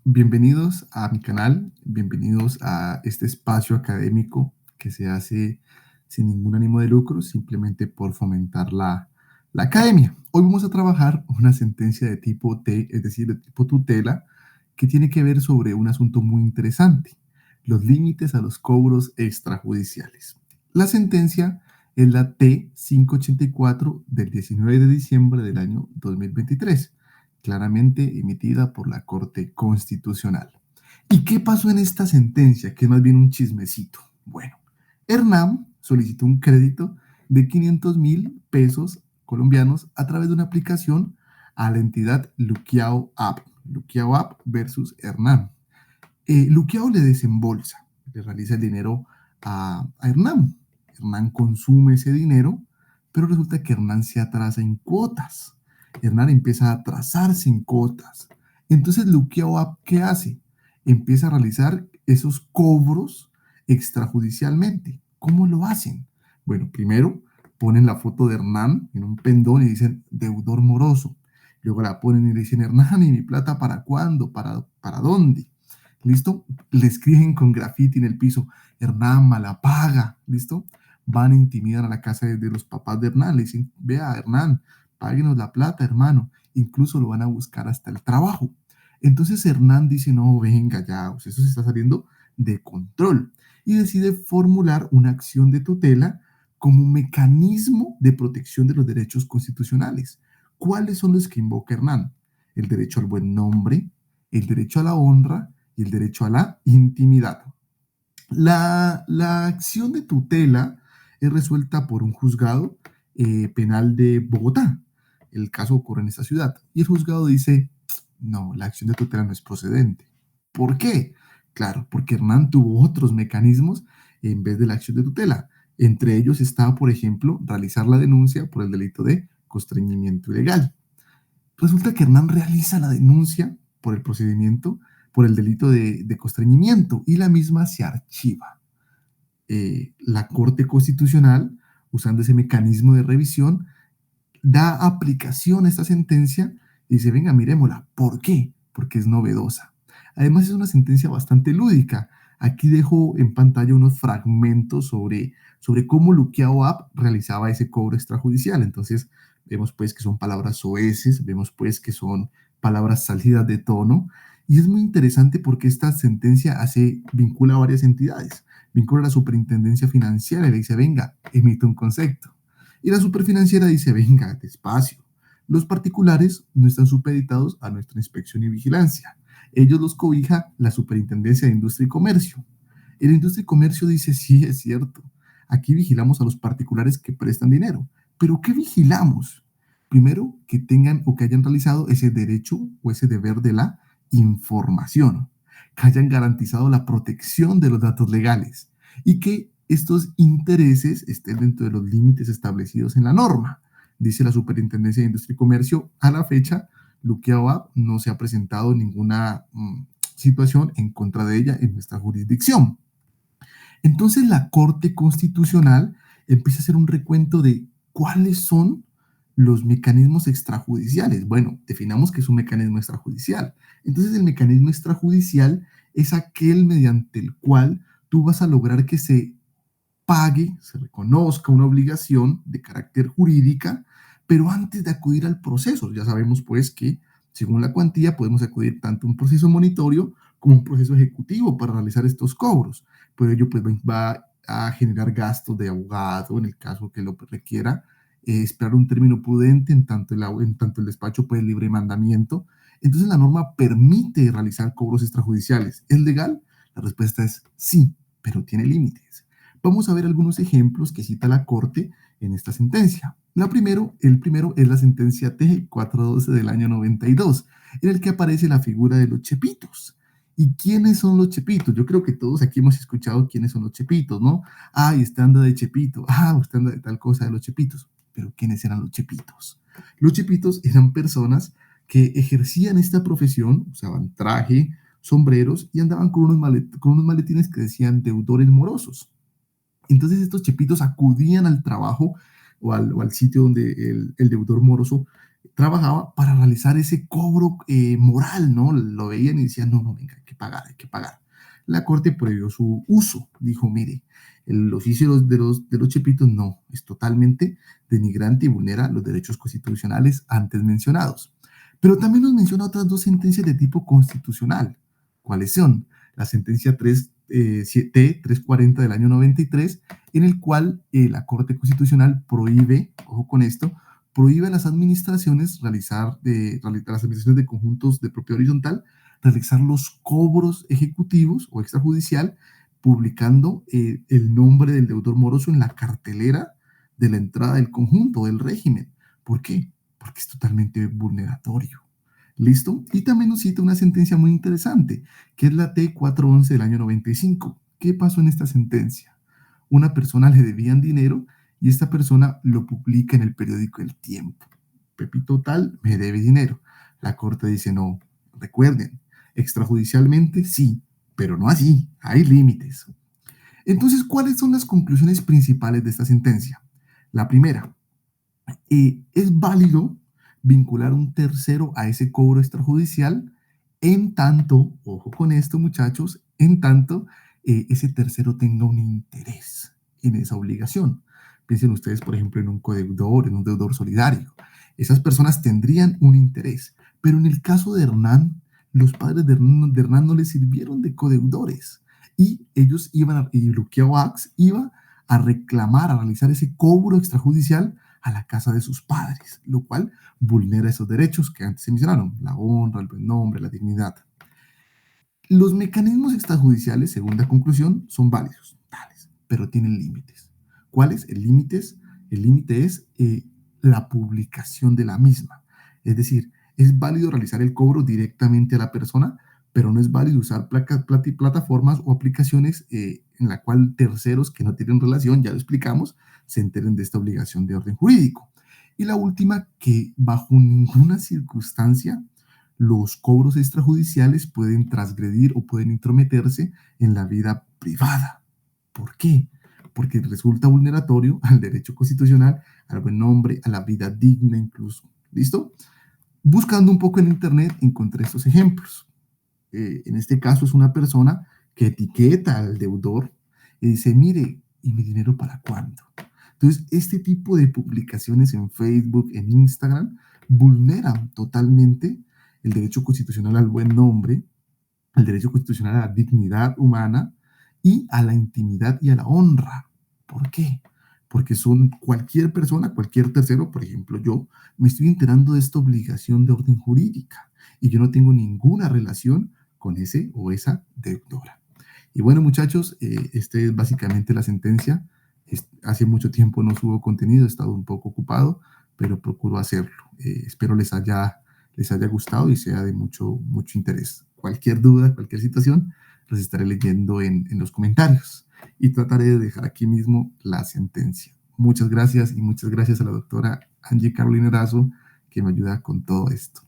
Bienvenidos a mi canal, bienvenidos a este espacio académico que se hace sin ningún ánimo de lucro, simplemente por fomentar la academia. Hoy vamos a trabajar una sentencia de tipo T, es decir, de tipo tutela, que tiene que ver sobre un asunto muy interesante, los límites a los cobros extrajudiciales. La sentencia es la T-584 del 19 de diciembre del año 2023, claramente emitida por la Corte Constitucional. ¿Y qué pasó en esta sentencia? Que es más bien un chismecito. Bueno, Hernán solicitó un crédito de 500.000 pesos colombianos a través de una aplicación a la entidad Luquiao App. Luquiao App versus Hernán. Luquiao le desembolsa, le realiza el dinero a Hernán. Hernán consume ese dinero, pero resulta que Hernán se atrasa en cuotas. Hernán empieza a atrasarse en cuotas. Entonces, Luquiao App, ¿qué hace? Empieza a realizar esos cobros extrajudicialmente. ¿Cómo lo hacen? Bueno, primero ponen la foto de Hernán en un pendón y dicen deudor moroso. Luego la ponen y le dicen, Hernán, ¿y mi plata para cuándo? ¿Para dónde? ¿Listo? Le escriben con grafiti en el piso, Hernán, mala paga, ¿listo? Van e intimidan a la casa de los papás de Hernán, le dicen, vea, Hernán, páguenos la plata, hermano. Incluso lo van a buscar hasta el trabajo. Entonces Hernán dice, no, venga ya, pues eso se está saliendo de control. Y decide formular una acción de tutela como mecanismo de protección de los derechos constitucionales. ¿Cuáles son los que invoca Hernán? El derecho al buen nombre, el derecho a la honra y el derecho a la intimidad. La acción de tutela es resuelta por un juzgado penal de Bogotá. El caso ocurre en esta ciudad. Y el juzgado dice, no, la acción de tutela no es procedente. ¿Por qué? Claro, porque Hernán tuvo otros mecanismos en vez de la acción de tutela. Entre ellos está, por ejemplo, realizar la denuncia por el delito de constreñimiento ilegal. Resulta que Hernán realiza la denuncia por el procedimiento, por el delito de constreñimiento y la misma se archiva. La Corte Constitucional, usando ese mecanismo de revisión, da aplicación a esta sentencia y dice, venga, miremosla. ¿Por qué? Porque es novedosa. Además, es una sentencia bastante lúdica. Aquí dejo en pantalla unos fragmentos sobre cómo Luquiao App realizaba ese cobro extrajudicial. Entonces, vemos pues que son palabras soeces, vemos pues que son palabras salidas de tono. Y es muy interesante porque esta sentencia vincula a varias entidades. Vincula a la superintendencia financiera y le dice, venga, emite un concepto. Y la superfinanciera dice, venga, despacio. Los particulares no están supeditados a nuestra inspección y vigilancia. Ellos los cobija la Superintendencia de Industria y Comercio. El Industria y Comercio dice, sí, es cierto. Aquí vigilamos a los particulares que prestan dinero. ¿Pero qué vigilamos? Primero, que tengan o que hayan realizado ese derecho o ese deber de la información, que hayan garantizado la protección de los datos legales y que estos intereses estén dentro de los límites establecidos en la norma. Dice la Superintendencia de Industria y Comercio, a la fecha, Luquiao App no se ha presentado ninguna situación en contra de ella en nuestra jurisdicción. Entonces la Corte Constitucional empieza a hacer un recuento de cuáles son los mecanismos extrajudiciales. Bueno, definamos que es un mecanismo extrajudicial. Entonces el mecanismo extrajudicial es aquel mediante el cual tú vas a lograr que se pague, se reconozca una obligación de carácter jurídica, pero antes de acudir al proceso. Ya sabemos pues que según la cuantía podemos acudir tanto a un proceso monitorio como a un proceso ejecutivo para realizar estos cobros. Pero ello pues va a generar gastos de abogado en el caso que lo requiera, esperar un término prudente en tanto el despacho puede libre mandamiento. Entonces la norma permite realizar cobros extrajudiciales. ¿Es legal? La respuesta es sí, pero tiene límites. Vamos a ver algunos ejemplos que cita la Corte en esta sentencia. El primero es la sentencia T412 del año 92, en el que aparece la figura de los chepitos. ¿Y quiénes son los chepitos? Yo creo que todos aquí hemos escuchado quiénes son los chepitos, ¿no? Ah, usted anda de chepito. Ah, usted anda de tal cosa de los chepitos. Pero ¿quiénes eran los chepitos? Los chepitos eran personas que ejercían esta profesión, usaban traje, sombreros y andaban con unos maletines que decían deudores morosos. Entonces estos chepitos acudían al trabajo o al sitio donde el deudor moroso trabajaba para realizar ese cobro moral, ¿no? Lo veían y decían, no, no, venga, hay que pagar, hay que pagar. La corte prohibió su uso. Dijo, mire, el oficio de los chepitos no, es totalmente denigrante y vulnera los derechos constitucionales antes mencionados. Pero también nos menciona otras dos sentencias de tipo constitucional. ¿Cuáles son? La sentencia 340 del año 93, en el cual la Corte Constitucional prohíbe, ojo con esto, prohíbe a las administraciones las administraciones de conjuntos de propiedad horizontal realizar los cobros ejecutivos o extrajudicial publicando el nombre del deudor moroso en la cartelera de la entrada del conjunto, del régimen. ¿Por qué? Porque es totalmente vulneratorio. ¿Listo? Y también nos cita una sentencia muy interesante, que es la T411 del año 95. ¿Qué pasó en esta sentencia? Una persona le debían dinero y esta persona lo publica en el periódico El Tiempo. Pepito tal me debe dinero. La corte dice no. Recuerden, extrajudicialmente sí, pero no así. Hay límites. Entonces, ¿cuáles son las conclusiones principales de esta sentencia? La primera, es válido vincular un tercero a ese cobro extrajudicial en tanto, ojo con esto muchachos, en tanto ese tercero tenga un interés en esa obligación. Piensen ustedes, por ejemplo, en un codeudor, en un deudor solidario. Esas personas tendrían un interés, pero en el caso de Hernán, los padres de Hernán no le sirvieron de codeudores y ellos y Luquiao Ax iba a reclamar, a realizar ese cobro extrajudicial a la casa de sus padres, lo cual vulnera esos derechos que antes se mencionaron, la honra, el buen nombre, la dignidad. Los mecanismos extrajudiciales, segunda conclusión, son válidos, tales, pero tienen límites. ¿Cuáles? El límite es la publicación de la misma. Es decir, es válido realizar el cobro directamente a la persona, pero no es válido usar plataformas o aplicaciones en la cual terceros que no tienen relación, ya lo explicamos, se enteren de esta obligación de orden jurídico. Y la última, que bajo ninguna circunstancia los cobros extrajudiciales pueden transgredir o pueden intrometerse en la vida privada. ¿Por qué? Porque resulta vulneratorio al derecho constitucional, al buen nombre, a la vida digna incluso. ¿Listo? Buscando un poco en internet encontré estos ejemplos. En este caso es una persona que etiqueta al deudor y dice, mire, ¿y mi dinero para cuándo? Entonces, este tipo de publicaciones en Facebook, en Instagram, vulneran totalmente el derecho constitucional al buen nombre, el derecho constitucional a la dignidad humana y a la intimidad y a la honra. ¿Por qué? Porque son cualquier persona, cualquier tercero, por ejemplo yo, me estoy enterando de esta obligación de orden jurídica y yo no tengo ninguna relación con ese o esa deudora. Y bueno, muchachos, esta es básicamente la sentencia. Hace mucho tiempo no subo contenido, he estado un poco ocupado, pero procuro hacerlo. Espero les haya gustado y sea de mucho, mucho interés. Cualquier duda, cualquier situación, los estaré leyendo en los comentarios y trataré de dejar aquí mismo la sentencia. Muchas gracias y muchas gracias a la doctora Angie Carolina Erazo, que me ayuda con todo esto.